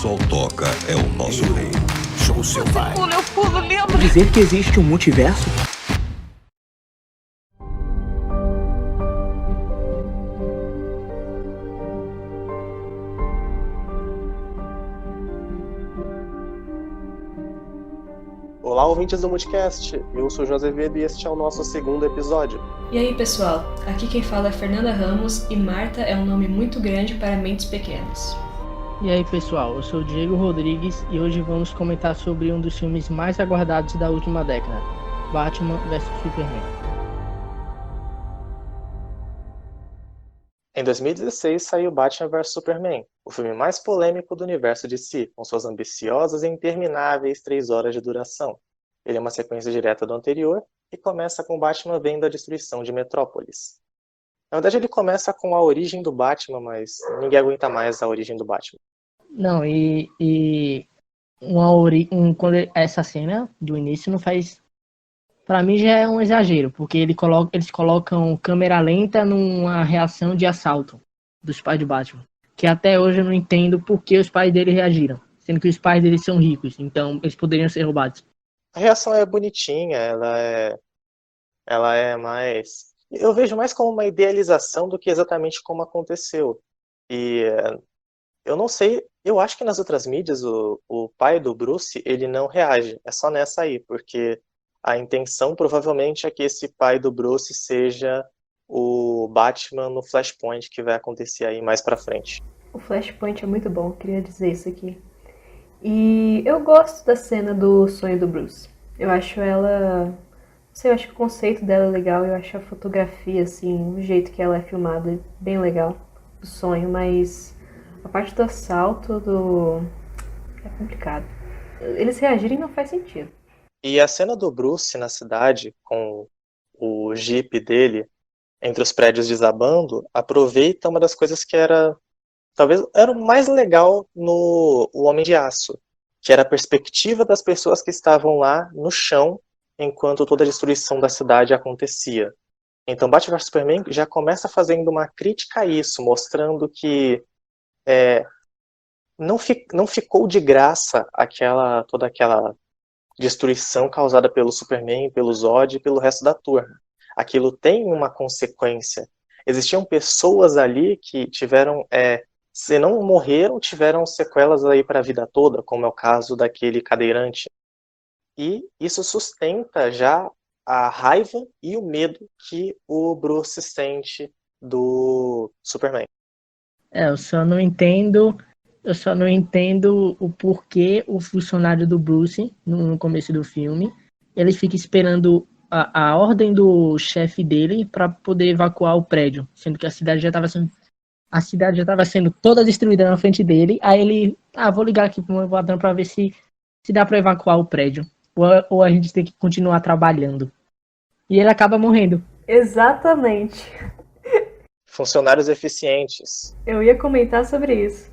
Sol toca é o nosso rei. Show seu pai. Eu pulo, lembra? Dizer que existe um multiverso? Olá, ouvintes do Multicast. Eu sou o José Vedo e este é o nosso segundo episódio. E aí, pessoal? Aqui quem fala é Fernanda Ramos e Marta é um nome muito grande para mentes pequenas. E aí, pessoal? Eu sou o Diego Rodrigues e hoje vamos comentar sobre um dos filmes mais aguardados da última década, Batman vs Superman. Em 2016 saiu Batman vs Superman, o filme mais polêmico do universo DC, com suas ambiciosas e intermináveis 3 horas de duração. Ele é uma sequência direta do anterior e começa com Batman vendo a destruição de Metrópolis. Na verdade, ele começa com a origem do Batman, mas ninguém aguenta mais a origem do Batman. Não, essa cena do início não faz... Pra mim já é um exagero, porque eles colocam câmera lenta numa reação de assalto dos pais de Batman. Que até hoje eu não entendo por que os pais dele reagiram, sendo que os pais dele são ricos, então eles poderiam ser roubados. A reação é bonitinha, ela é mais... Eu vejo mais como uma idealização do que exatamente como aconteceu. E eu não sei, eu acho que nas outras mídias o pai do Bruce, ele não reage. É só nessa aí, porque a intenção provavelmente é que esse pai do Bruce seja o Batman no Flashpoint, que vai acontecer aí mais pra frente. O Flashpoint é muito bom, queria dizer isso aqui. E eu gosto da cena do sonho do Bruce. Eu acho ela... Não sei, eu acho que o conceito dela é legal, eu acho a fotografia, assim, o jeito que ela é filmada bem legal, do sonho, mas a parte do assalto é complicado. Eles reagirem não faz sentido. E a cena do Bruce na cidade, com o Jeep dele entre os prédios desabando, aproveita uma das coisas que talvez era o mais legal no O Homem de Aço, que era a perspectiva das pessoas que estavam lá no chão enquanto toda a destruição da cidade acontecia. Então Batman vs Superman já começa fazendo uma crítica a isso, mostrando que não ficou de graça toda aquela destruição causada pelo Superman, pelo Zod e pelo resto da turma. Aquilo tem uma consequência. Existiam pessoas ali que tiveram, se não morreram, tiveram sequelas aí para a vida toda, como é o caso daquele cadeirante. E isso sustenta já a raiva e o medo que o Bruce sente do Superman. Eu só não entendo o porquê o funcionário do Bruce, no começo do filme, ele fica esperando a ordem do chefe dele para poder evacuar o prédio, sendo que a cidade já estava sendo toda destruída na frente dele. Aí ele, vou ligar aqui pro meu patrão para ver se dá para evacuar o prédio, ou a gente tem que continuar trabalhando. E ele acaba morrendo. Exatamente. Funcionários eficientes. Eu ia comentar sobre isso.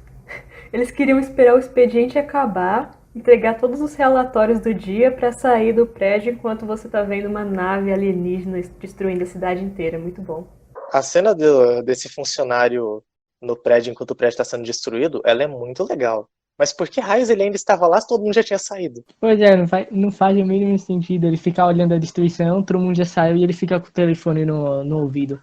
Eles queriam esperar o expediente acabar, entregar todos os relatórios do dia para sair do prédio enquanto você tá vendo uma nave alienígena destruindo a cidade inteira. Muito bom. A cena desse funcionário no prédio enquanto o prédio está sendo destruído, ela é muito legal. Mas por que raios ele ainda estava lá se todo mundo já tinha saído? Pois é, não faz o mínimo sentido ele ficar olhando a destruição, todo mundo já saiu e ele fica com o telefone no ouvido,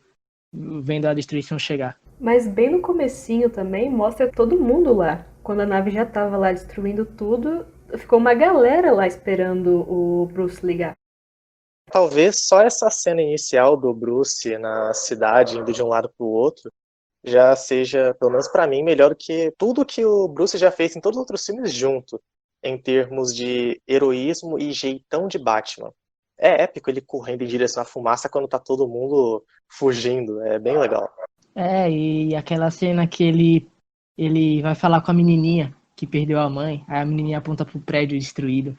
vendo a destruição chegar. Mas bem no comecinho também mostra todo mundo lá. Quando a nave já tava lá destruindo tudo, ficou uma galera lá esperando o Bruce ligar. Talvez só essa cena inicial do Bruce na cidade, indo de um lado para o outro, já seja, pelo menos para mim, melhor do que tudo que o Bruce já fez em todos os outros filmes junto, em termos de heroísmo e jeitão de Batman. É épico ele correndo em direção à fumaça quando tá todo mundo fugindo, é bem legal. E aquela cena que ele vai falar com a menininha que perdeu a mãe, aí a menininha aponta pro prédio destruído.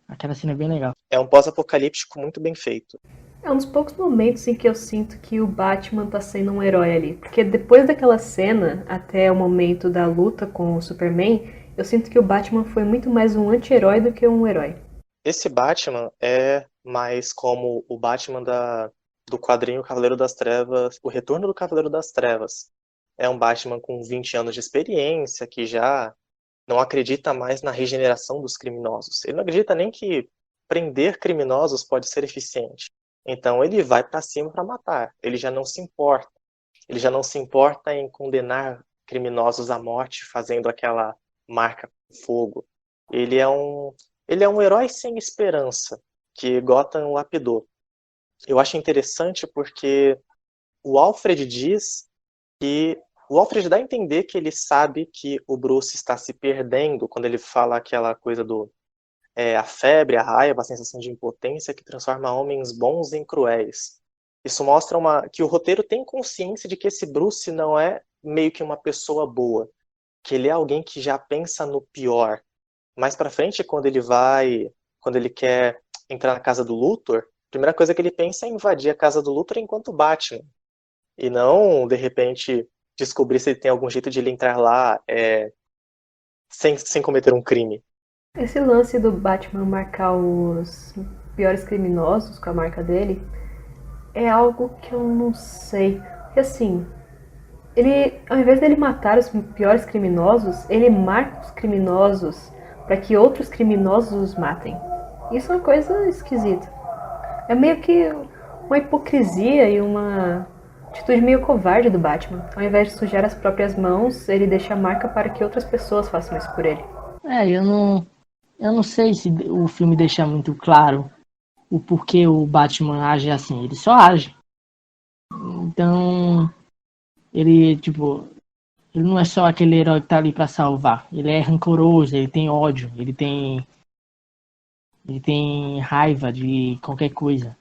Aquela cena é bem legal. É um pós-apocalíptico muito bem feito. É um dos poucos momentos em que eu sinto que o Batman tá sendo um herói ali. Porque depois daquela cena, até o momento da luta com o Superman, eu sinto que o Batman foi muito mais um anti-herói do que um herói. Esse Batman é mais como o Batman do quadrinho Cavaleiro das Trevas, O Retorno do Cavaleiro das Trevas. É um Batman com 20 anos de experiência, que já não acredita mais na regeneração dos criminosos. Ele não acredita nem que prender criminosos pode ser eficiente. Então ele vai para cima para matar. Ele já não se importa. Ele já não se importa em condenar criminosos à morte fazendo aquela marca com fogo. Ele é um herói sem esperança que Gotham lapidou. Eu acho interessante porque o Alfred diz que o Alfred dá a entender que ele sabe que o Bruce está se perdendo quando ele fala aquela coisa do a febre, a raiva, a sensação de impotência que transforma homens bons em cruéis. Isso mostra que o roteiro tem consciência de que esse Bruce não é meio que uma pessoa boa, que ele é alguém que já pensa no pior. Mais pra frente, quando ele quer entrar na casa do Luthor, a primeira coisa que ele pensa é invadir a casa do Luthor enquanto Batman. E não, de repente, descobrir se ele tem algum jeito de ele entrar lá sem cometer um crime. Esse lance do Batman marcar os piores criminosos com a marca dele é algo que eu não sei. Porque assim, ele, ao invés dele matar os piores criminosos, ele marca os criminosos para que outros criminosos os matem. Isso é uma coisa esquisita. É meio que uma hipocrisia e uma atitude meio covarde do Batman. Ao invés de sujar as próprias mãos, ele deixa a marca para que outras pessoas façam isso por ele. Eu não sei se o filme deixa muito claro o porquê o Batman age assim. Ele só age. Então, ele não é só aquele herói que tá ali pra salvar. Ele é rancoroso, ele tem ódio, ele tem raiva de qualquer coisa.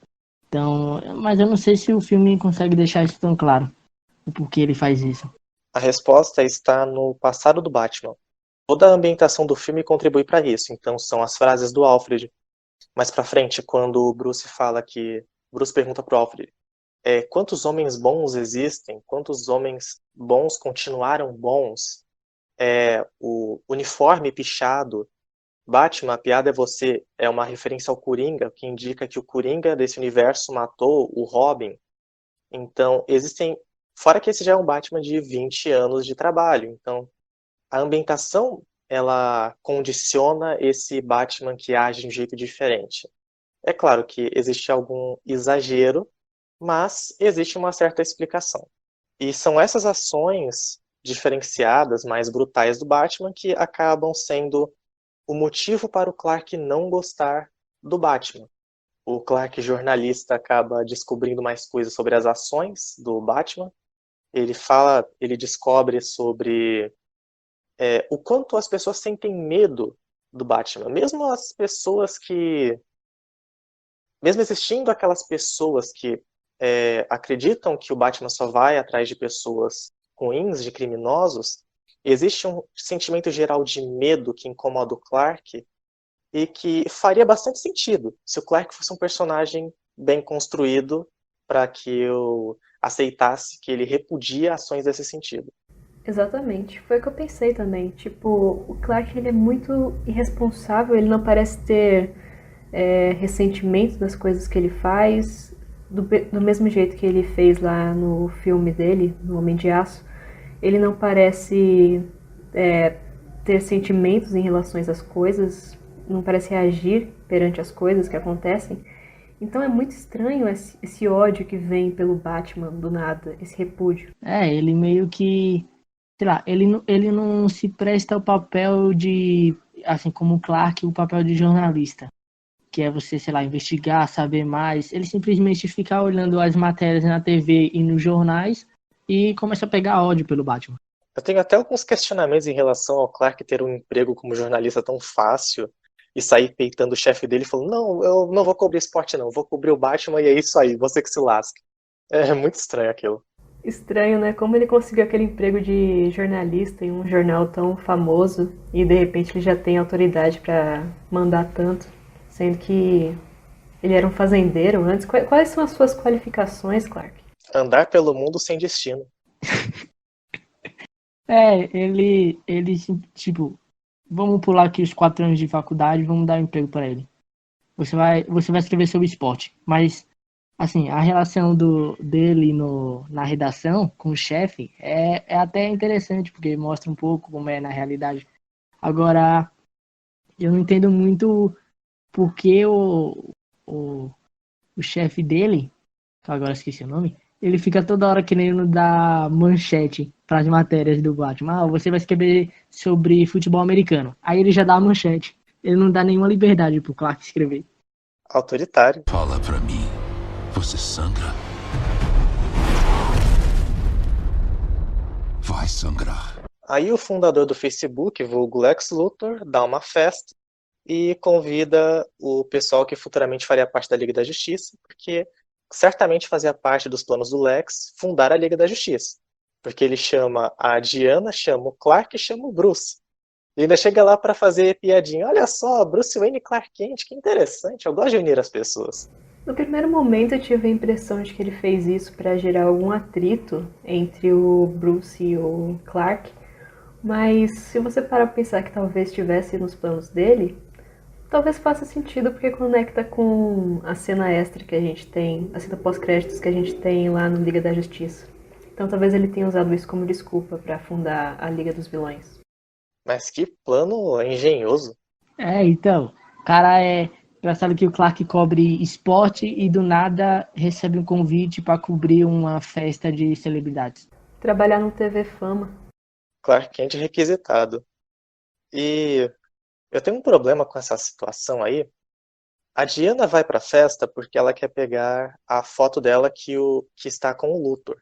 Então, mas eu não sei se o filme consegue deixar isso tão claro. O porquê ele faz isso. A resposta está no passado do Batman. Toda a ambientação do filme contribui para isso. Então são as frases do Alfred. Mais pra frente, quando o Bruce pergunta pro Alfred, quantos homens bons existem? Quantos homens bons continuaram bons? O uniforme pichado. Batman, a piada é você, é uma referência ao Coringa, que indica que o Coringa desse universo matou o Robin. Então, fora que esse já é um Batman de 20 anos de trabalho. Então, a ambientação, ela condiciona esse Batman que age de um jeito diferente. É claro que existe algum exagero, mas existe uma certa explicação. E são essas ações diferenciadas, mais brutais do Batman, que acabam sendo o motivo para o Clark não gostar do Batman. O Clark, jornalista, acaba descobrindo mais coisas sobre as ações do Batman. Ele descobre sobre o quanto as pessoas sentem medo do Batman. Mesmo existindo aquelas pessoas que acreditam que o Batman só vai atrás de pessoas ruins, de criminosos, existe um sentimento geral de medo que incomoda o Clark e que faria bastante sentido se o Clark fosse um personagem bem construído para que eu aceitasse que ele repudia ações desse sentido. Exatamente, foi o que eu pensei também. Tipo, o Clark ele é muito irresponsável, ele não parece ter ressentimento das coisas que ele faz, do mesmo jeito que ele fez lá no filme dele, no Homem de Aço. Ele não parece ter sentimentos em relação às coisas, não parece reagir perante as coisas que acontecem. Então é muito estranho esse ódio que vem pelo Batman do nada, esse repúdio. Ele meio que, sei lá, ele não se presta ao papel de, assim como o Clark, o papel de jornalista, que é você, sei lá, investigar, saber mais. Ele simplesmente fica olhando as matérias na TV e nos jornais e começa a pegar ódio pelo Batman. Eu tenho até alguns questionamentos em relação ao Clark ter um emprego como jornalista tão fácil e sair peitando o chefe dele e falando, não, eu não vou cobrir esporte não, vou cobrir o Batman e é isso aí, você que se lasque. É muito estranho aquilo. Estranho, né? Como ele conseguiu aquele emprego de jornalista em um jornal tão famoso e de repente ele já tem autoridade pra mandar tanto, sendo que ele era um fazendeiro antes. Quais são as suas qualificações, Clark? Andar pelo mundo sem destino. Ele, tipo, vamos pular aqui os 4 anos de faculdade, vamos dar um emprego para ele. Você vai escrever sobre esporte, mas, assim, a relação dele na redação com o chefe é até interessante, porque mostra um pouco como é na realidade. Agora, eu não entendo muito porque o, o chefe dele, que agora eu esqueci o nome, ele fica toda hora querendo dar manchete para as matérias do Batman. Ah, você vai escrever sobre futebol americano. Aí ele já dá a manchete. Ele não dá nenhuma liberdade pro Clark escrever. Autoritário. Fala pra mim. Você sangra? Vai sangrar. Aí o fundador do Facebook, vulgo Lex Luthor, dá uma festa e convida o pessoal que futuramente faria parte da Liga da Justiça, porque certamente fazia parte dos planos do Lex fundar a Liga da Justiça. Porque ele chama a Diana, chama o Clark e chama o Bruce. E ainda chega lá para fazer piadinha. Olha só, Bruce Wayne e Clark Kent, que interessante. Eu gosto de unir as pessoas. No primeiro momento eu tive a impressão de que ele fez isso para gerar algum atrito entre o Bruce e o Clark, mas se você parar pra pensar que talvez estivesse nos planos dele, talvez faça sentido porque conecta com a cena extra que a gente tem, a cena pós-créditos que a gente tem lá no Liga da Justiça. Então talvez ele tenha usado isso como desculpa para fundar a Liga dos Vilões. Mas que plano engenhoso. Então, o cara é engraçado que o Clark cobre esporte e do nada recebe um convite para cobrir uma festa de celebridades. Trabalhar no TV Fama. Clark Kent requisitado. E eu tenho um problema com essa situação aí. A Diana vai pra festa porque ela quer pegar a foto dela que está com o Luthor.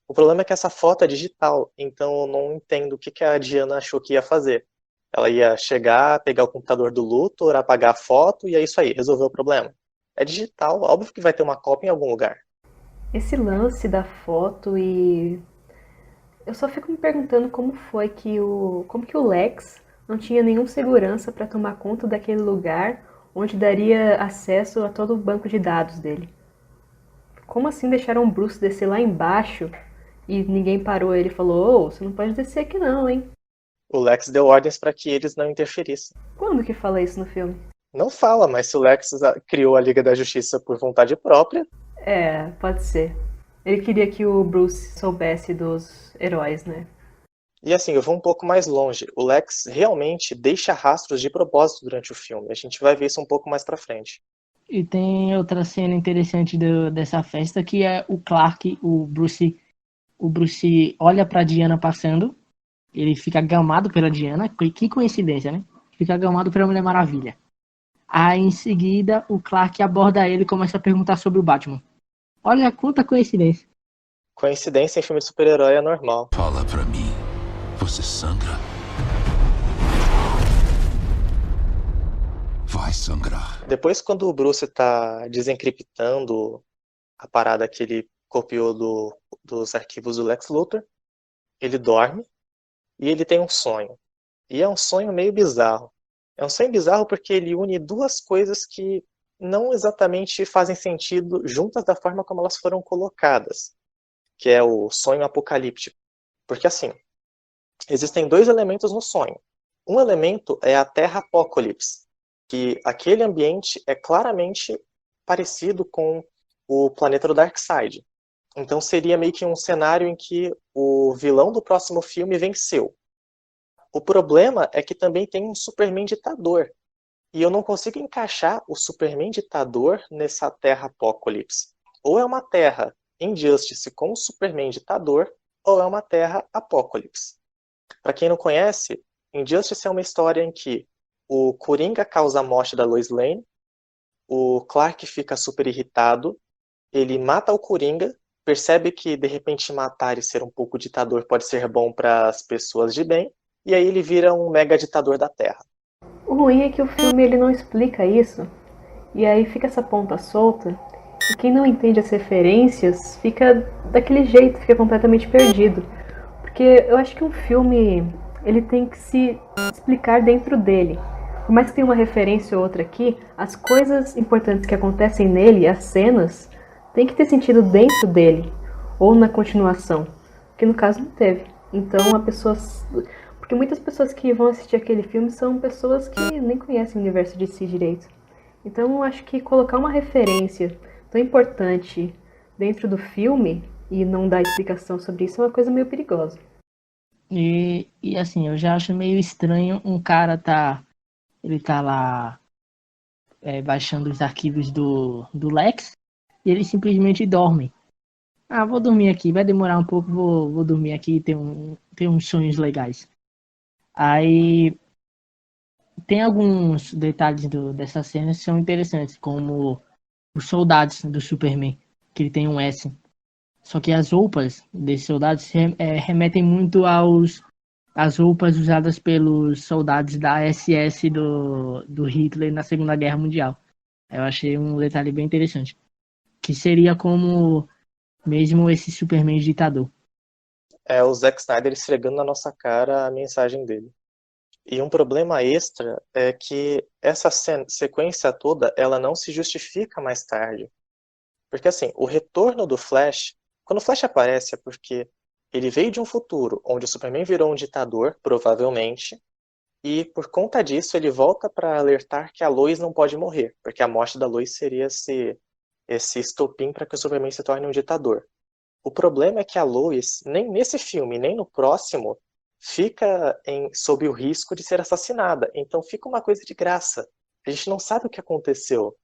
O problema é que essa foto é digital, então eu não entendo o que a Diana achou que ia fazer. Ela ia chegar, pegar o computador do Luthor, apagar a foto e é isso aí, resolveu o problema. É digital, óbvio que vai ter uma cópia em algum lugar. Esse lance da foto e... eu só fico me perguntando como que o Lex não tinha nenhum segurança para tomar conta daquele lugar onde daria acesso a todo o banco de dados dele. Como assim deixaram o Bruce descer lá embaixo e ninguém parou ele e falou: "Ô, você não pode descer aqui não, hein?" O Lex deu ordens para que eles não interferissem. Quando que fala isso no filme? Não fala, mas se o Lex criou a Liga da Justiça por vontade própria, É, pode ser. Ele queria que o Bruce soubesse dos heróis, né? e assim, eu vou um pouco mais longe. O Lex realmente deixa rastros de propósito durante o filme. A gente vai ver isso um pouco mais pra frente. E tem outra cena interessante dessa festa que é o Clark, o Bruce olha pra Diana passando, ele fica gamado pela Diana, que coincidência, né? Fica gamado pela Mulher Maravilha. Aí em seguida o Clark aborda ele e começa a perguntar sobre o Batman. Olha quanta coincidência. Coincidência em filme de super-herói é normal. Fala pra mim. Você sangra? Vai sangrar. Depois, quando o Bruce tá desencriptando a parada que ele copiou dos arquivos do Lex Luthor, ele dorme e ele tem um sonho. E é um sonho meio bizarro. É um sonho bizarro porque ele une duas coisas que não exatamente fazem sentido juntas da forma como elas foram colocadas, que é o sonho apocalíptico. Porque assim, existem dois elementos no sonho. Um elemento é a Terra Apocalipse, que aquele ambiente é claramente parecido com o planeta do Darkseid. Então seria meio que um cenário em que o vilão do próximo filme venceu. O problema é que também tem um Superman ditador. E eu não consigo encaixar o Superman ditador nessa Terra Apocalipse. Ou é uma Terra Injustice com o Superman ditador, ou é uma Terra Apocalipse. Para quem não conhece, Injustice é uma história em que o Coringa causa a morte da Lois Lane, o Clark fica super irritado, ele mata o Coringa, percebe que de repente matar e ser um pouco ditador pode ser bom para as pessoas de bem, e aí ele vira um mega ditador da Terra. O ruim é que o filme ele não explica isso, e aí fica essa ponta solta, e quem não entende as referências fica daquele jeito, fica completamente perdido. Porque eu acho que um filme ele tem que se explicar dentro dele. Por mais que tenha uma referência ou outra aqui, as coisas importantes que acontecem nele, as cenas, tem que ter sentido dentro dele, ou na continuação, que no caso não teve. Então a pessoa... Porque muitas pessoas que vão assistir aquele filme são pessoas que nem conhecem o universo de si direito. Então eu acho que colocar uma referência tão importante dentro do filme e não dar explicação sobre isso é uma coisa meio perigosa. E assim, eu já acho meio estranho um cara ele tá lá baixando os arquivos do Lex e ele simplesmente dorme. Ah, vou dormir aqui, vai demorar um pouco, vou dormir aqui, tem uns sonhos legais. Aí tem alguns detalhes dessa cena que são interessantes, como os soldados do Superman, que ele tem um S. Só que as roupas desses soldados remetem muito às roupas usadas pelos soldados da SS do Hitler na Segunda Guerra Mundial. Eu achei um detalhe bem interessante. Que seria como mesmo esse Superman ditador. É o Zack Snyder esfregando na nossa cara a mensagem dele. E um problema extra é que essa sequência toda, ela não se justifica mais tarde. Porque assim, o retorno do Flash, quando o Flash aparece é porque ele veio de um futuro onde o Superman virou um ditador, provavelmente, e por conta disso ele volta para alertar que a Lois não pode morrer, porque a morte da Lois seria esse estopim para que o Superman se torne um ditador. O problema é que a Lois, nem nesse filme, nem no próximo, fica sob o risco de ser assassinada. Então fica uma coisa de graça. A gente não sabe o que aconteceu.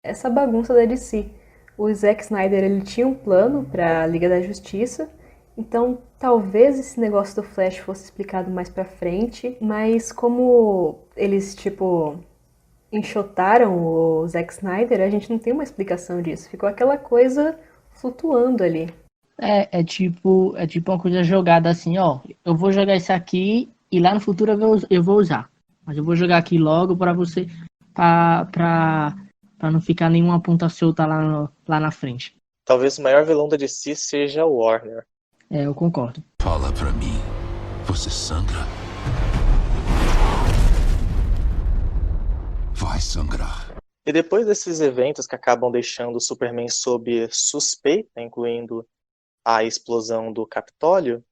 Essa bagunça da DC. O Zack Snyder ele tinha um plano para a Liga da Justiça, então talvez esse negócio do Flash fosse explicado mais pra frente, mas como eles enxotaram o Zack Snyder, a gente não tem uma explicação disso. Ficou aquela coisa flutuando ali. É tipo uma coisa jogada assim, ó. Eu vou jogar isso aqui e lá no futuro eu vou usar. Mas eu vou jogar aqui logo para você, pra não ficar nenhuma ponta solta lá na frente. Talvez o maior vilão da DC seja o Warner. Eu concordo. Fala pra mim, você sangra? Vai sangrar. E depois desses eventos que acabam deixando o Superman sob suspeita, incluindo a explosão do Capitólio,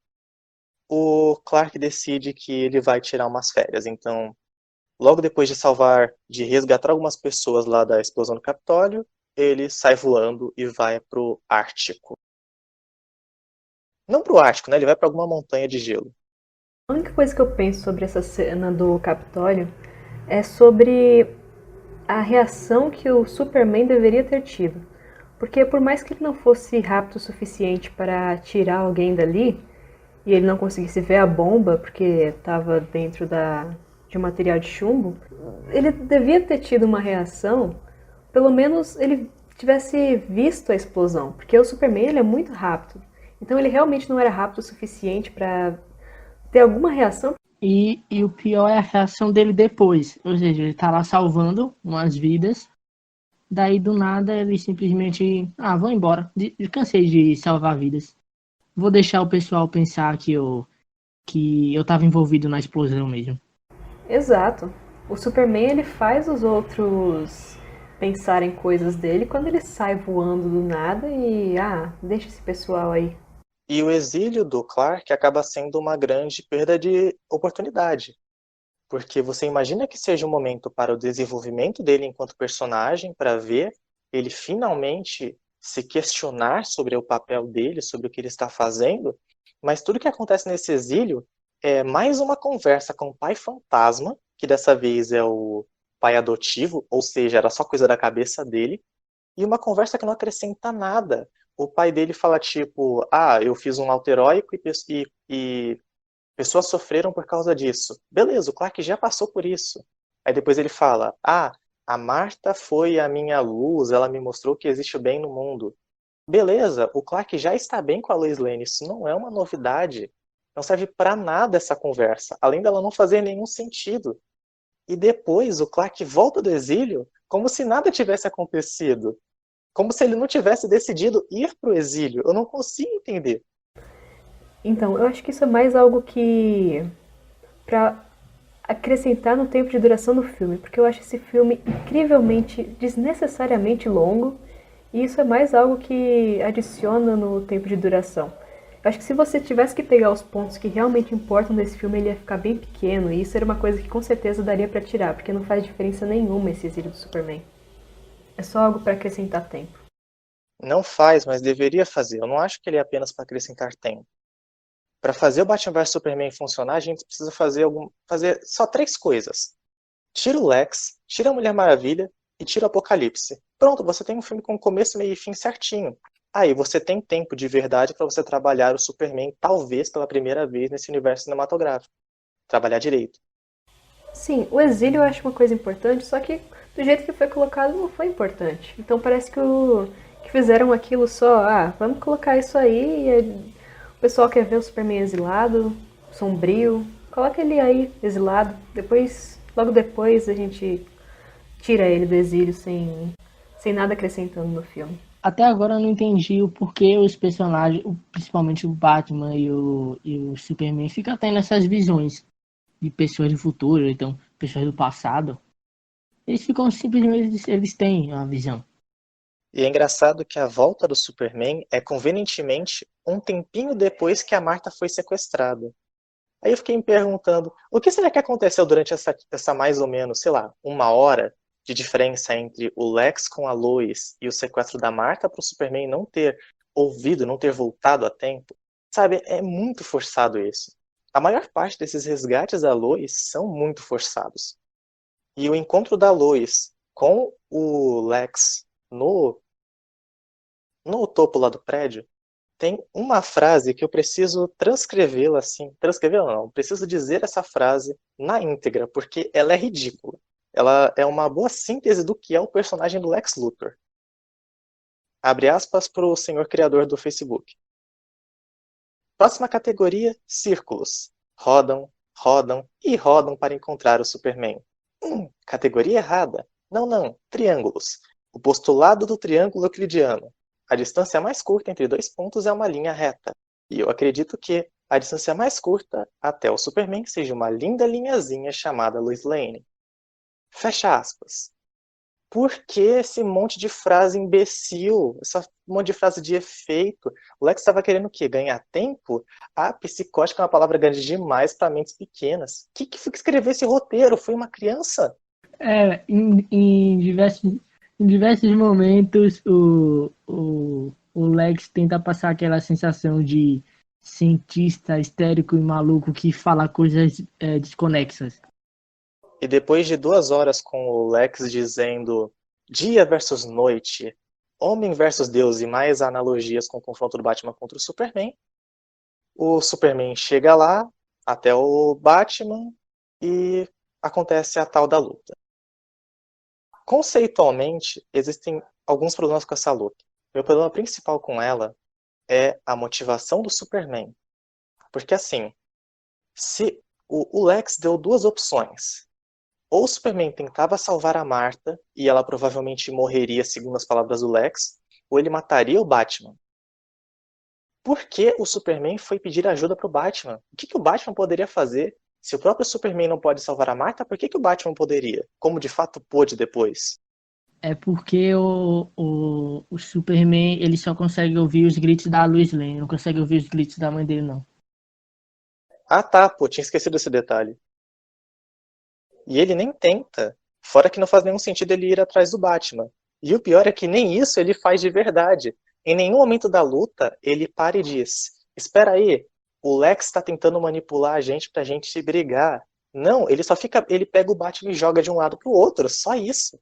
o Clark decide que ele vai tirar umas férias. Então, logo depois de resgatar algumas pessoas lá da explosão do Capitólio, ele sai voando e vai pro Ártico. Não pro Ártico, né? Ele vai para alguma montanha de gelo. A única coisa que eu penso sobre essa cena do Capitólio é sobre a reação que o Superman deveria ter tido. Porque por mais que ele não fosse rápido o suficiente para tirar alguém dali, e ele não conseguisse ver a bomba porque estava dentro de um material de chumbo, ele devia ter tido uma reação, pelo menos ele tivesse visto a explosão, porque o Superman ele é muito rápido. Então ele realmente não era rápido o suficiente para ter alguma reação. E o pior é a reação dele depois. Ou seja, ele tá lá salvando umas vidas. Daí do nada ele simplesmente... vou embora. Cansei de salvar vidas. Vou deixar o pessoal pensar que eu tava envolvido na explosão mesmo. Exato. O Superman ele faz os outros pensarem coisas dele quando ele sai voando do nada e... deixa esse pessoal aí. E o exílio do Clark acaba sendo uma grande perda de oportunidade. Porque você imagina que seja um momento para o desenvolvimento dele enquanto personagem, para ver ele finalmente se questionar sobre o papel dele, sobre o que ele está fazendo, mas tudo que acontece nesse exílio é mais uma conversa com o pai fantasma, que dessa vez é o pai adotivo, ou seja, era só coisa da cabeça dele, e uma conversa que não acrescenta nada. O pai dele fala tipo, eu fiz um alter heróico e pessoas sofreram por causa disso. Beleza, o Clark já passou por isso. Aí depois ele fala, a Marta foi a minha luz, ela me mostrou que existe o bem no mundo. Beleza, o Clark já está bem com a Lois Lane, isso não é uma novidade. Não serve pra nada essa conversa, além dela não fazer nenhum sentido. E depois o Clark volta do exílio como se nada tivesse acontecido. Como se ele não tivesse decidido ir pro exílio. Eu não consigo entender. Então, eu acho que isso é mais algo que... pra acrescentar no tempo de duração do filme, porque eu acho esse filme incrivelmente, desnecessariamente longo, e isso é mais algo que adiciona no tempo de duração. Eu acho que se você tivesse que pegar os pontos que realmente importam desse filme, ele ia ficar bem pequeno, e isso era uma coisa que com certeza daria pra tirar, porque não faz diferença nenhuma esse exílio do Superman. É só algo pra acrescentar tempo. Não faz, mas deveria fazer. Eu não acho que ele é apenas para acrescentar tempo. Para fazer o Batman vs Superman funcionar, a gente precisa fazer só 3 coisas. Tira o Lex, tira a Mulher Maravilha e tira o Apocalipse. Pronto, você tem um filme com começo, meio e fim certinho. Aí você tem tempo de verdade para você trabalhar o Superman, talvez pela primeira vez nesse universo cinematográfico. Trabalhar direito. Sim, o exílio eu acho uma coisa importante, só que do jeito que foi colocado não foi importante. Então parece que fizeram aquilo só, vamos colocar isso aí, o pessoal quer ver o Superman exilado, sombrio, coloca ele aí exilado, logo depois a gente tira ele do exílio sem nada acrescentando no filme. Até agora eu não entendi o porquê os personagens, principalmente o Batman e o Superman, ficam tendo essas visões de pessoas do futuro, então pessoas do passado. Eles ficam simplesmente, eles têm uma visão. E é engraçado que a volta do Superman é convenientemente um tempinho depois que a Martha foi sequestrada. Aí eu fiquei me perguntando, o que será que aconteceu durante essa mais ou menos, sei lá, 1 hora de diferença entre o Lex com a Lois e o sequestro da Martha para o Superman não ter ouvido, não ter voltado a tempo? Sabe, é muito forçado isso. A maior parte desses resgates da Lois são muito forçados. E o encontro da Lois com o Lex no topo lá do prédio, tem uma frase que eu preciso transcrevê-la assim. Transcrevê-la não, preciso dizer essa frase na íntegra, porque ela é ridícula. Ela é uma boa síntese do que é o personagem do Lex Luthor. Abre aspas para o senhor criador do Facebook. Próxima categoria, círculos. Rodam, rodam e rodam para encontrar o Superman. Categoria errada. Não, triângulos. O postulado do triângulo euclidiano. A distância mais curta entre 2 pontos é uma linha reta. E eu acredito que a distância mais curta até o Superman seja uma linda linhazinha chamada Lois Lane. Fecha aspas. Por que esse monte de frase imbecil? Essa monte de frase de efeito? O Lex estava querendo o quê? Ganhar tempo? Psicótica é uma palavra grande demais para mentes pequenas. Quem que foi que escreveu esse roteiro? Foi uma criança? Em diversos momentos o Lex tenta passar aquela sensação de cientista histérico e maluco que fala coisas desconexas. E depois de 2 horas com o Lex dizendo dia versus noite, homem versus Deus e mais analogias com o confronto do Batman contra o Superman chega lá até o Batman e acontece a tal da luta. Conceitualmente, existem alguns problemas com essa luta. Meu problema principal com ela é a motivação do Superman. Porque assim, se o Lex deu 2 opções. Ou o Superman tentava salvar a Martha e ela provavelmente morreria, segundo as palavras do Lex, ou ele mataria o Batman. Por que o Superman foi pedir ajuda para o Batman? O que o Batman poderia fazer? Se o próprio Superman não pode salvar a Martha, por que o Batman poderia? Como de fato pôde depois? É porque o Superman ele só consegue ouvir os gritos da Lois Lane, não consegue ouvir os gritos da mãe dele, não. Tinha esquecido esse detalhe. E ele nem tenta. Fora que não faz nenhum sentido ele ir atrás do Batman. E o pior é que nem isso ele faz de verdade. Em nenhum momento da luta, ele para e diz: espera aí, o Lex tá tentando manipular a gente pra gente se brigar. Não, ele pega o Batman e joga de um lado pro outro, só isso.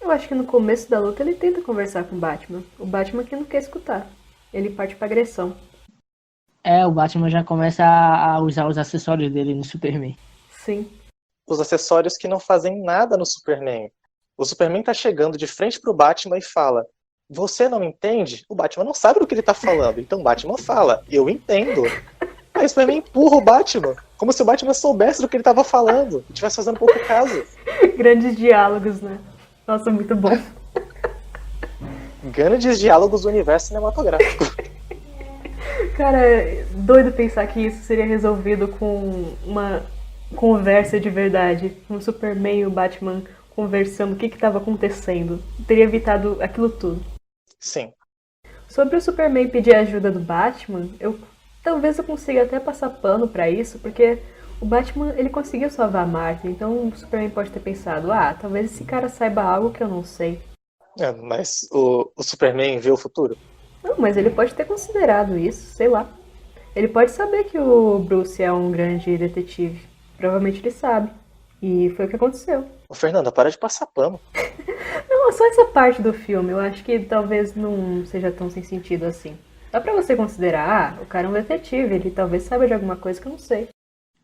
Eu acho que no começo da luta ele tenta conversar com o Batman. O Batman que não quer escutar. Ele parte pra agressão. O Batman já começa a usar os acessórios dele no Superman. Sim. Os acessórios que não fazem nada no Superman. O Superman tá chegando de frente pro Batman e fala: você não entende? O Batman não sabe do que ele tá falando. Então o Batman fala: eu entendo. Aí o Superman empurra o Batman, como se o Batman soubesse do que ele tava falando e estivesse fazendo pouco caso. Grandes diálogos, né? Nossa, muito bom. Grandes diálogos do universo cinematográfico. Cara, doido pensar que isso seria resolvido com uma conversa de verdade. Um Superman e o Batman conversando o que estava acontecendo. Teria evitado aquilo tudo. Sim. Sobre o Superman pedir ajuda do Batman, talvez eu consiga até passar pano pra isso, porque o Batman, ele conseguiu salvar a Martha, então o Superman pode ter pensado: talvez esse cara saiba algo que eu não sei. Mas o Superman vê o futuro? Não, mas ele pode ter considerado isso, sei lá. Ele pode saber que o Bruce é um grande detetive. Provavelmente ele sabe. E foi o que aconteceu. Ô, Fernanda, para de passar pano. Não, só essa parte do filme. Eu acho que talvez não seja tão sem sentido assim. Dá pra você considerar, o cara é um detetive, ele talvez saiba de alguma coisa que eu não sei.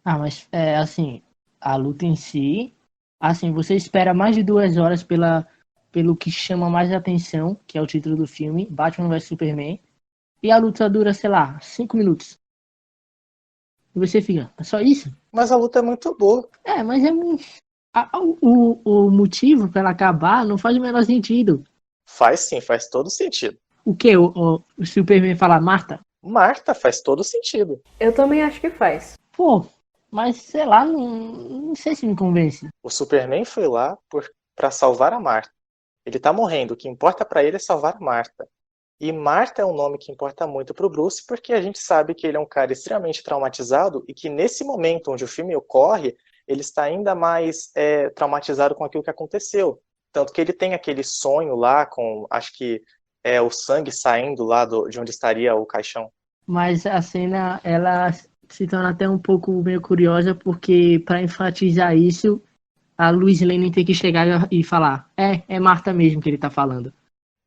Mas, assim, a luta em si, assim, você espera mais de 2 horas pelo que chama mais atenção, que é o título do filme, Batman vs Superman, e a luta dura, sei lá, 5 minutos. E você fica, é só isso? Mas a luta é muito boa. Mas o motivo pra ela acabar não faz o menor sentido. Faz sim, faz todo sentido. O que? O Superman fala, Marta? Marta, faz todo sentido. Eu também acho que faz. Pô, mas sei lá, não sei se me convence. O Superman foi lá pra salvar a Marta. Ele tá morrendo, o que importa pra ele é salvar a Marta. E Marta é um nome que importa muito pro Bruce, porque a gente sabe que ele é um cara extremamente traumatizado e que nesse momento onde o filme ocorre, ele está ainda mais traumatizado com aquilo que aconteceu. Tanto que ele tem aquele sonho lá com, acho que o sangue saindo lá de onde estaria o caixão. Mas a cena, ela se torna até um pouco meio curiosa, porque para enfatizar isso, a Lois Lane tem que chegar e falar, é Marta mesmo que ele tá falando.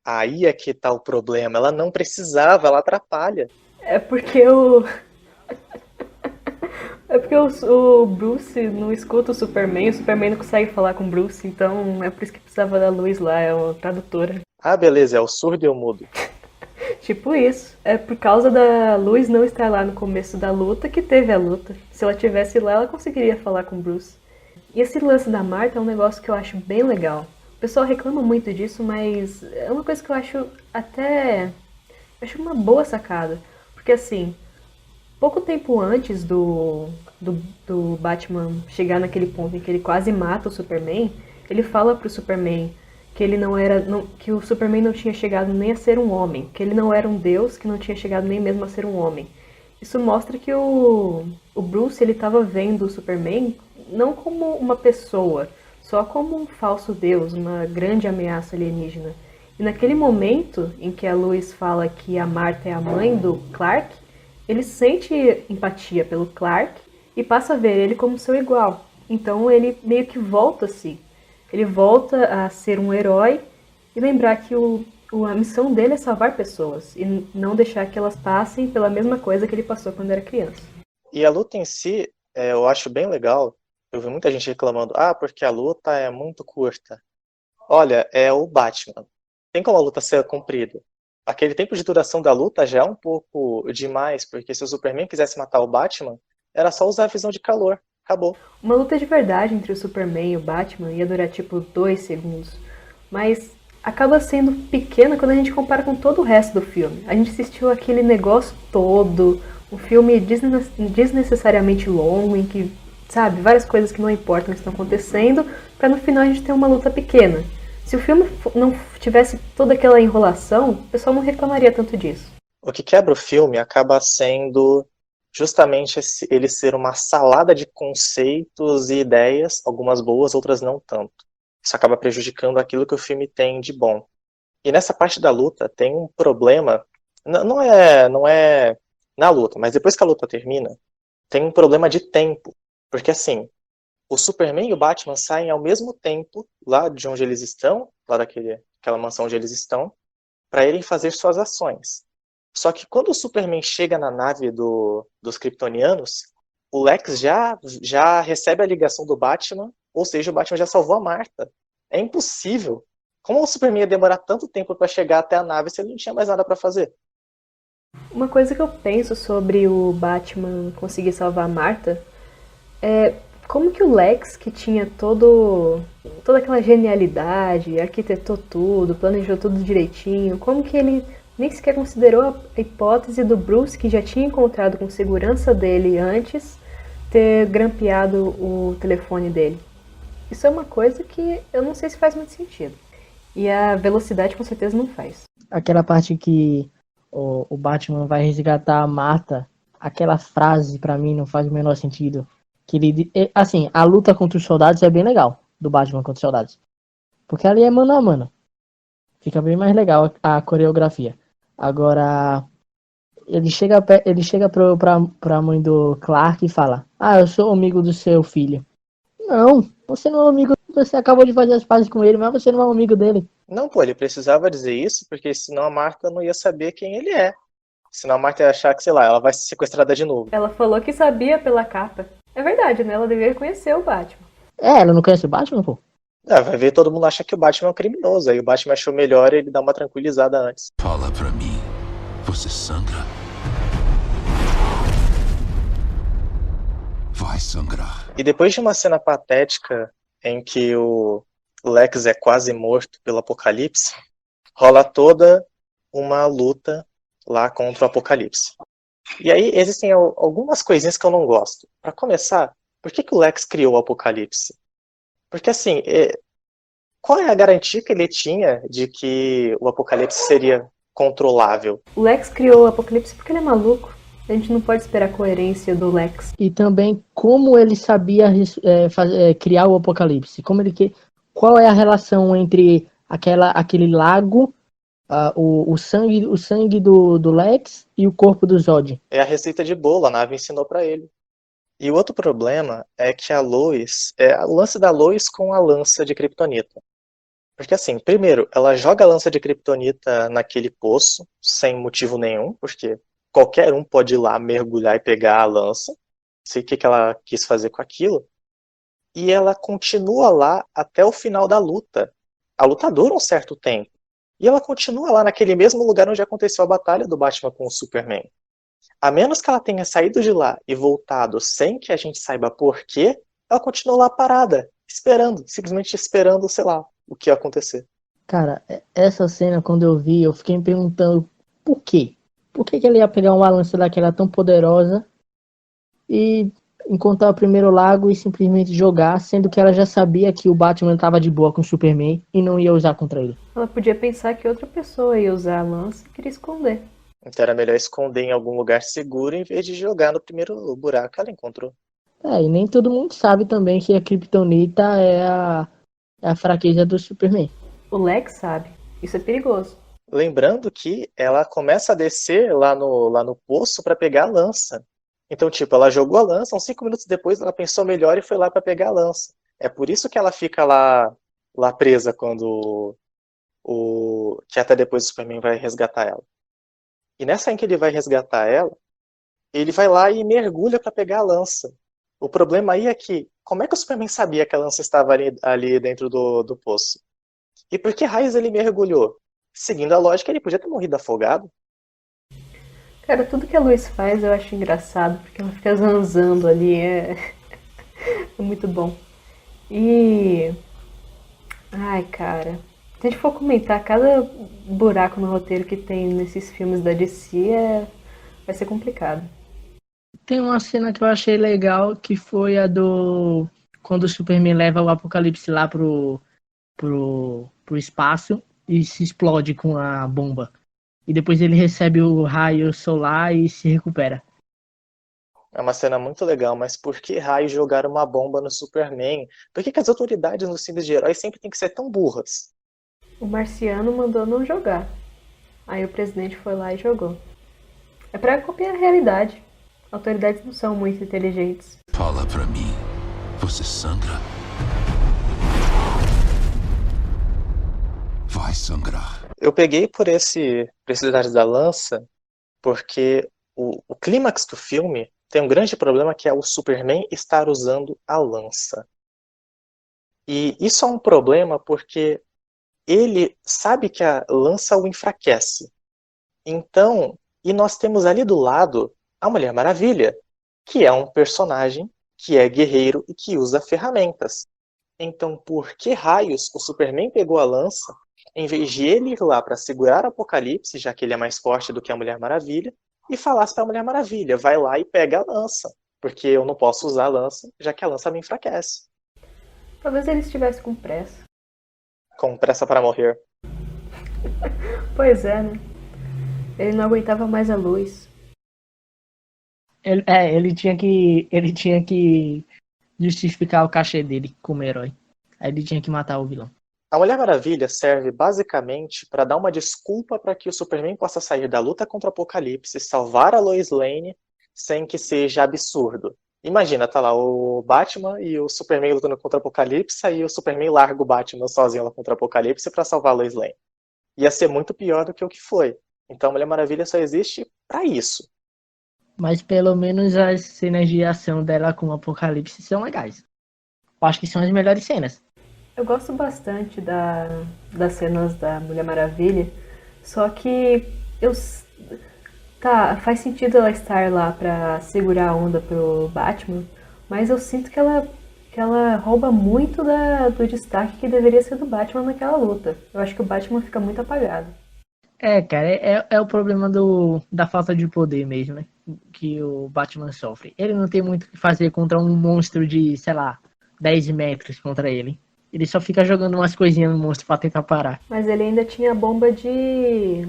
Aí é que tá o problema, ela não precisava, ela atrapalha. É porque o. É porque o Bruce não escuta o Superman não consegue falar com o Bruce, então é por isso que precisava da Lois lá, é uma tradutora. Ah, beleza, é o surdo e o mudo. Tipo isso. É por causa da Lois não estar lá no começo da luta que teve a luta. Se ela tivesse lá, ela conseguiria falar com o Bruce. E esse lance da Marta é um negócio que eu acho bem legal. O pessoal reclama muito disso, mas é uma coisa que eu acho até... Eu acho uma boa sacada. Porque assim, pouco tempo antes do Batman chegar naquele ponto em que ele quase mata o Superman, ele fala pro Superman que ele que o Superman não tinha chegado nem a ser um homem, que ele não era um deus, que não tinha chegado nem mesmo a ser um homem. Isso mostra que o Bruce, ele estava vendo o Superman não como uma pessoa, só como um falso deus, uma grande ameaça alienígena. E naquele momento em que a Lois fala que a Marta é a mãe do Clark, ele sente empatia pelo Clark e passa a ver ele como seu igual. Então ele meio que volta-se. Ele volta a ser um herói e lembrar que a missão dele é salvar pessoas e não deixar que elas passem pela mesma coisa que ele passou quando era criança. E a luta em si, eu acho bem legal. Eu vi muita gente reclamando, porque a luta é muito curta. Olha, é o Batman. Tem como a luta ser comprida. Aquele tempo de duração da luta já é um pouco demais, porque se o Superman quisesse matar o Batman, era só usar a visão de calor. Acabou. Uma luta de verdade entre o Superman e o Batman ia durar tipo 2 segundos. Mas acaba sendo pequena quando a gente compara com todo o resto do filme. A gente assistiu aquele negócio todo, um filme desnecessariamente longo, em que, sabe, várias coisas que não importam estão acontecendo, pra no final a gente ter uma luta pequena. Se o filme não tivesse toda aquela enrolação, o pessoal não reclamaria tanto disso. O que quebra o filme acaba sendo justamente ele ser uma salada de conceitos e ideias, algumas boas, outras não tanto. Isso acaba prejudicando aquilo que o filme tem de bom. E nessa parte da luta tem um problema, não é na luta, mas depois que a luta termina, tem um problema de tempo. Porque assim, o Superman e o Batman saem ao mesmo tempo lá de onde eles estão, lá daquela mansão onde eles estão, para irem fazer suas ações. Só que quando o Superman chega na nave dos Kryptonianos, o Lex já recebe a ligação do Batman, ou seja, o Batman já salvou a Marta. É impossível. Como o Superman ia demorar tanto tempo para chegar até a nave se ele não tinha mais nada para fazer? Uma coisa que eu penso sobre o Batman conseguir salvar a Marta é como que o Lex, que tinha toda aquela genialidade, arquitetou tudo, planejou tudo direitinho, como que ele nem sequer considerou a hipótese do Bruce, que já tinha encontrado com segurança dele antes, ter grampeado o telefone dele. Isso é uma coisa que eu não sei se faz muito sentido. E a velocidade com certeza não faz. Aquela parte que o Batman vai resgatar a Marta, aquela frase pra mim não faz o menor sentido. Que ele, assim, a luta contra os soldados é bem legal, do Batman contra os soldados. Porque ali é mano a mano. Fica bem mais legal a coreografia. Agora, Ele chega pra mãe do Clark e fala: Ah, eu sou amigo do seu filho. Não, você não é amigo. Você acabou de fazer as pazes com ele, mas você não é um amigo dele. Não, pô, ele precisava dizer isso, porque senão a Marta não ia saber quem ele é. Senão a Marta ia achar que, sei lá, ela vai ser sequestrada de novo. Ela falou que sabia pela capa. É verdade, né? Ela deveria conhecer o Batman. Ela não conhece o Batman, pô? Vai ver, todo mundo acha que o Batman é um criminoso. Aí o Batman achou melhor ele dar uma tranquilizada antes. Fala pra mim. Você sangra? Vai sangrar. E depois de uma cena patética em que o Lex é quase morto pelo Apocalipse, rola toda uma luta lá contra o Apocalipse. E aí existem algumas coisinhas que eu não gosto. Para começar, por que o Lex criou o Apocalipse? Porque assim, qual é a garantia que ele tinha de que o Apocalipse seria controlável? O Lex criou o Apocalipse porque ele é maluco. A gente não pode esperar a coerência do Lex. E também como ele sabia criar o Apocalipse. Qual é a relação entre aquele lago, o sangue do Lex e o corpo do Zod? É a receita de bolo, a nave ensinou para ele. E o outro problema é que a Lois, o lance da Lois com a lança de Kryptonita. Porque assim, primeiro, ela joga a lança de Kryptonita naquele poço, sem motivo nenhum, porque qualquer um pode ir lá mergulhar e pegar a lança. Não sei o que ela quis fazer com aquilo. E ela continua lá até o final da luta. A luta dura um certo tempo. E ela continua lá naquele mesmo lugar onde aconteceu a batalha do Batman com o Superman. A menos que ela tenha saído de lá e voltado sem que a gente saiba por quê, ela continua lá parada, esperando, simplesmente esperando, sei lá, o que ia acontecer. Cara, essa cena, quando eu vi, eu fiquei me perguntando por quê? Por que ele ia pegar uma lança daquela tão poderosa e encontrar o primeiro lago e simplesmente jogar, sendo que ela já sabia que o Batman estava de boa com o Superman e não ia usar contra ele? Ela podia pensar que outra pessoa ia usar a lança e queria esconder. Então era melhor esconder em algum lugar seguro em vez de jogar no primeiro buraco que ela encontrou. E nem todo mundo sabe também que a Kryptonita é a fraqueza do Superman. O Lex sabe. Isso é perigoso. Lembrando que ela começa a descer lá no poço para pegar a lança. Então, tipo, ela jogou a lança, uns 5 minutos depois ela pensou melhor e foi lá para pegar a lança. É por isso que ela fica lá presa quando que até depois o Superman vai resgatar ela. E nessa em que ele vai resgatar ela, ele vai lá e mergulha para pegar a lança. O problema aí é que, como é que o Superman sabia que a lança estava ali dentro do poço? E por que raios ele mergulhou? Seguindo a lógica, ele podia ter morrido afogado. Cara, tudo que a Lois faz eu acho engraçado, porque ela fica zanzando ali, é muito bom. E... Ai, cara, se a gente for comentar cada buraco no roteiro que tem nesses filmes da DC, vai ser complicado. Tem uma cena que eu achei legal, que foi a do... quando o Superman leva o Apocalipse lá pro espaço e se explode com a bomba. E depois ele recebe o raio solar e se recupera. É uma cena muito legal, mas por que raios jogaram uma bomba no Superman? Por que as autoridades nos filmes de heróis sempre têm que ser tão burras? O Marciano mandou não jogar. Aí o presidente foi lá e jogou. É pra copiar a realidade. Autoridades não são muito inteligentes. Fala pra mim. Você sangra? Vai sangrar. Eu peguei por esses detalhes da lança, porque o clímax do filme tem um grande problema, que é o Superman estar usando a lança. E isso é um problema porque ele sabe que a lança o enfraquece. Então, e nós temos ali do lado a Mulher Maravilha, que é um personagem que é guerreiro e que usa ferramentas. Então, por que raios o Superman pegou a lança, em vez de ele ir lá para segurar o Apocalipse, já que ele é mais forte do que a Mulher Maravilha, e falasse para a Mulher Maravilha, vai lá e pega a lança, porque eu não posso usar a lança, já que a lança me enfraquece. Talvez ele estivesse com pressa. Com pressa para morrer. Pois é, né? Ele não aguentava mais a luz. Ele tinha que justificar o cachê dele como herói. Aí ele tinha que matar o vilão. A Mulher Maravilha serve basicamente para dar uma desculpa para que o Superman possa sair da luta contra o Apocalipse, salvar a Lois Lane, sem que seja absurdo. Imagina, tá lá o Batman e o Superman lutando contra o Apocalipse, aí o Superman larga o Batman sozinho lá contra o Apocalipse para salvar a Lois Lane. Ia ser muito pior do que o que foi. Então a Mulher Maravilha só existe para isso. Mas pelo menos as cenas de ação dela com o Apocalipse são legais. Eu acho que são as melhores cenas. Eu gosto bastante das cenas da Mulher Maravilha, só que eu. Tá, faz sentido ela estar lá pra segurar a onda pro Batman, mas eu sinto que ela rouba muito do destaque que deveria ser do Batman naquela luta. Eu acho que o Batman fica muito apagado. Cara, é o problema da falta de poder mesmo, né? Que o Batman sofre. Ele não tem muito o que fazer contra um monstro de, sei lá, 10 metros contra ele. Ele só fica jogando umas coisinhas no monstro pra tentar parar. Mas ele ainda tinha a bomba de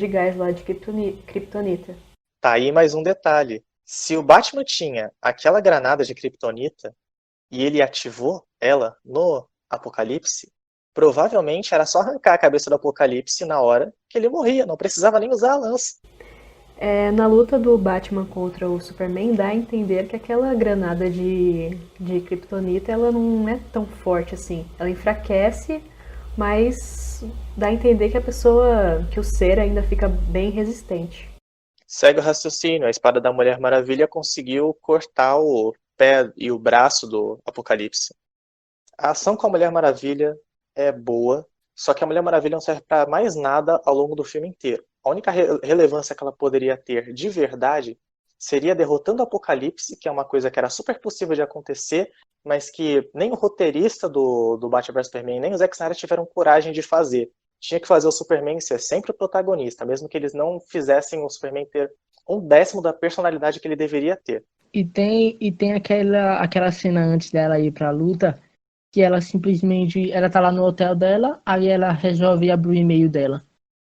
gás lá de Kryptonita. Tá aí mais um detalhe. Se o Batman tinha aquela granada de Kryptonita e ele ativou ela no Apocalipse, provavelmente era só arrancar a cabeça do Apocalipse na hora que ele morria, não precisava nem usar a lança. Na luta do Batman contra o Superman, dá a entender que aquela granada de Kryptonita ela não é tão forte assim. Ela enfraquece, mas dá a entender que que o ser ainda fica bem resistente. Segue o raciocínio, a espada da Mulher Maravilha conseguiu cortar o pé e o braço do Apocalipse. A ação com a Mulher Maravilha é boa, só que a Mulher Maravilha não serve para mais nada ao longo do filme inteiro. A única relevância que ela poderia ter de verdade seria derrotando o Apocalipse, que é uma coisa que era super possível de acontecer, mas que nem o roteirista do Batman vs Superman, nem o Zack Snyder tiveram coragem de fazer. Tinha que fazer o Superman ser sempre o protagonista, mesmo que eles não fizessem o Superman ter 1/10 da personalidade que ele deveria ter. E tem aquela cena antes dela ir pra luta, que ela simplesmente, ela tá lá no hotel dela, aí ela resolve abrir o e-mail dela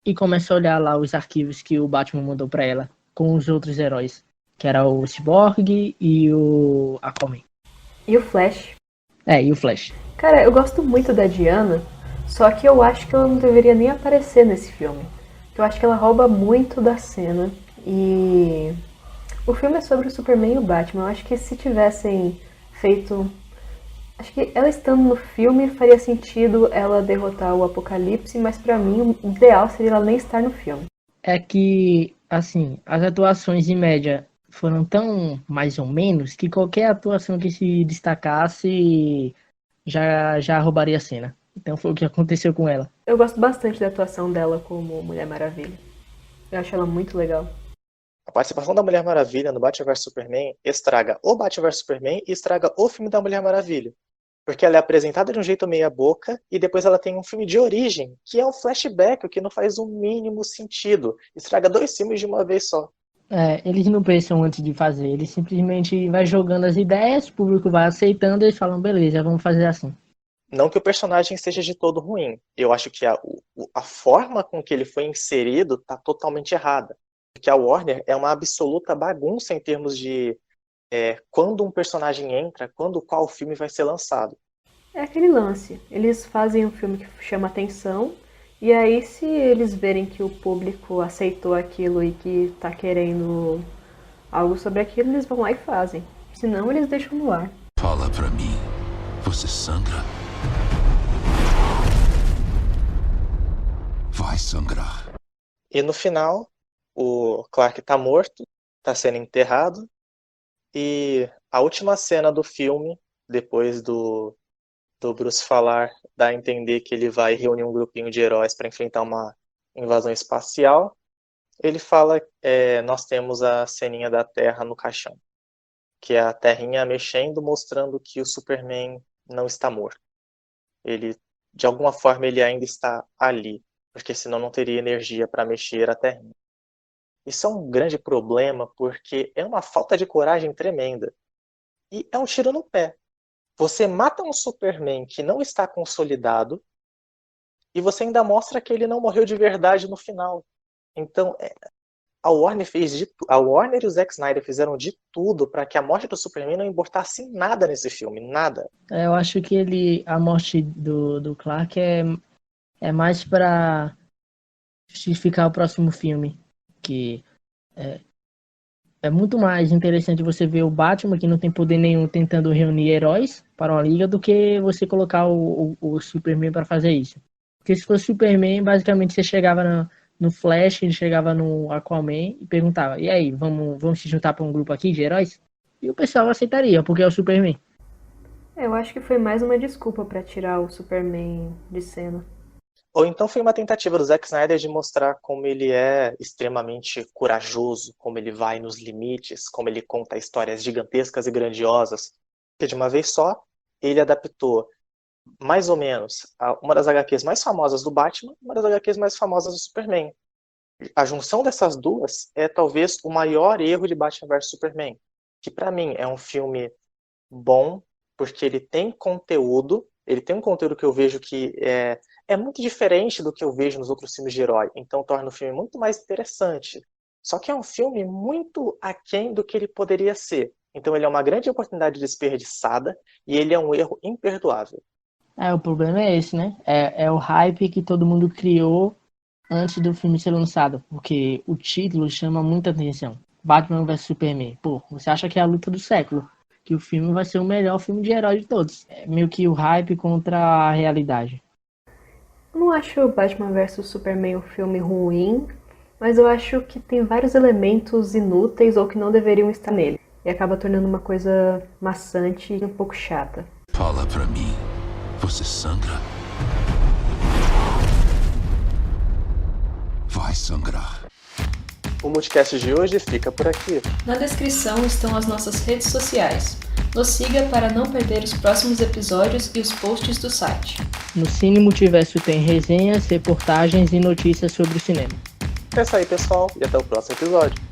e começa a olhar lá os arquivos que o Batman mandou pra ela com os outros heróis, que era o Cyborg e o Aquaman. E o Flash? E o Flash. Cara, eu gosto muito da Diana, só que eu acho que ela não deveria nem aparecer nesse filme. Eu acho que ela rouba muito da cena e o filme é sobre o Superman e o Batman. Eu acho que se tivessem feito... Acho que ela estando no filme faria sentido ela derrotar o Apocalipse, mas pra mim o ideal seria ela nem estar no filme. É que, assim, as atuações em média foram tão mais ou menos que qualquer atuação que se destacasse já roubaria a cena. Então foi o que aconteceu com ela. Eu gosto bastante da atuação dela como Mulher Maravilha. Eu acho ela muito legal. A participação da Mulher Maravilha no Batman vs Superman estraga o Batman vs Superman e estraga o filme da Mulher Maravilha. Porque ela é apresentada de um jeito meia boca e depois ela tem um filme de origem, que é um flashback, o que não faz o mínimo sentido. Estraga 2 filmes de uma vez só. Eles não pensam antes de fazer, eles simplesmente vai jogando as ideias, o público vai aceitando e eles falam, beleza, vamos fazer assim. Não que o personagem seja de todo ruim. Eu acho que a forma com que ele foi inserido está totalmente errada. Porque a Warner é uma absoluta bagunça em termos de quando um personagem entra, qual filme vai ser lançado. É aquele lance. Eles fazem um filme que chama atenção, e aí se eles verem que o público aceitou aquilo e que tá querendo algo sobre aquilo, eles vão lá e fazem. Senão eles deixam no ar. Fala pra mim, você sangra? Vai sangrar. E no final, o Clark tá morto, tá sendo enterrado, e a última cena do filme, depois do Bruce falar, dá a entender que ele vai reunir um grupinho de heróis para enfrentar uma invasão espacial. Ele fala, nós temos a ceninha da Terra no caixão, que é a terrinha mexendo, mostrando que o Superman não está morto. Ele, de alguma forma, ele ainda está ali, porque senão não teria energia para mexer a terrinha. Isso é um grande problema, porque é uma falta de coragem tremenda. E é um tiro no pé. Você mata um Superman que não está consolidado e você ainda mostra que ele não morreu de verdade no final. Então, A Warner e o Zack Snyder fizeram de tudo para que a morte do Superman não importasse em nada nesse filme, nada. Eu acho que a morte do Clark é mais para justificar o próximo filme, que é muito mais interessante você ver o Batman, que não tem poder nenhum, tentando reunir heróis para uma liga, do que você colocar o Superman para fazer isso. Porque se fosse Superman, basicamente você chegava no Flash, ele chegava no Aquaman e perguntava: e aí, vamos se juntar para um grupo aqui de heróis? E o pessoal aceitaria, porque é o Superman. Eu acho que foi mais uma desculpa pra tirar o Superman de cena. Ou então foi uma tentativa do Zack Snyder de mostrar como ele é extremamente corajoso, como ele vai nos limites, como ele conta histórias gigantescas e grandiosas. Porque de uma vez só, ele adaptou mais ou menos uma das HQs mais famosas do Batman e uma das HQs mais famosas do Superman. A junção dessas duas é talvez o maior erro de Batman vs Superman, que para mim é um filme bom, porque ele tem conteúdo que eu vejo que é muito diferente do que eu vejo nos outros filmes de herói, então torna o filme muito mais interessante. Só que é um filme muito aquém do que ele poderia ser. Então ele é uma grande oportunidade desperdiçada e ele é um erro imperdoável. O problema é esse, né? É o hype que todo mundo criou antes do filme ser lançado, porque o título chama muita atenção. Batman vs Superman. Pô, você acha que é a luta do século, que o filme vai ser o melhor filme de herói de todos. É meio que o hype contra a realidade. Eu não acho o Batman vs Superman um filme ruim, mas eu acho que tem vários elementos inúteis ou que não deveriam estar nele. E acaba tornando uma coisa maçante e um pouco chata. Fala pra mim, você sangra? Vai sangrar. O Multicast de hoje fica por aqui. Na descrição estão as nossas redes sociais. Nos siga para não perder os próximos episódios e os posts do site. No Cine Multiverso tem resenhas, reportagens e notícias sobre o cinema. É isso aí, pessoal, e até o próximo episódio.